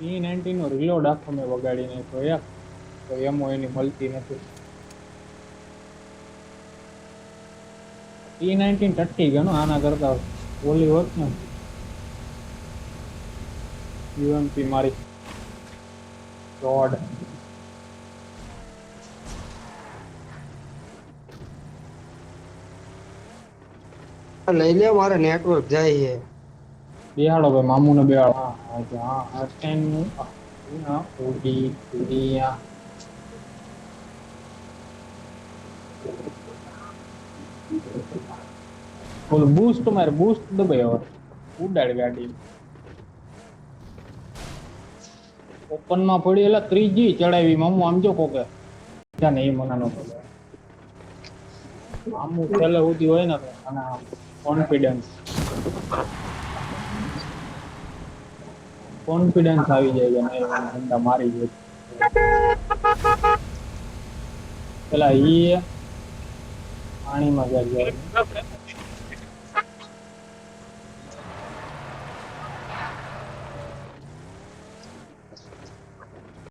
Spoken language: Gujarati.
P90 નો રિલોડ આખો મેં વગાડી નાખ્યો યાર, તો એમો એની મળતી નથી. P90 ટટ્ટી ગયો આના કરતા ઓલી હોત ને UMP મારી રોડ લઈ લે, મારે નેટવર્ક જાય છે. બેહાડો ભાઈ, મામુ ને બેહાડો. હા સ્ટેન્ડ ઉડી ઉડિયા બોલ બૂસ્ટ મારે બૂસ્ટ દબાઈ હવે ઉડાડ ગાડી. ઓપન માં પડી એટલે 3G ચડાવી મામુ આમ જો કોકે જાને એ મનાનો મામુ છેલ્લે સુધી હોય ને અને કોન્ફિડન્સ આવી જાય કે નહીં ધંધા મારી જાય. પેલા ઈ પાણીમાં જાય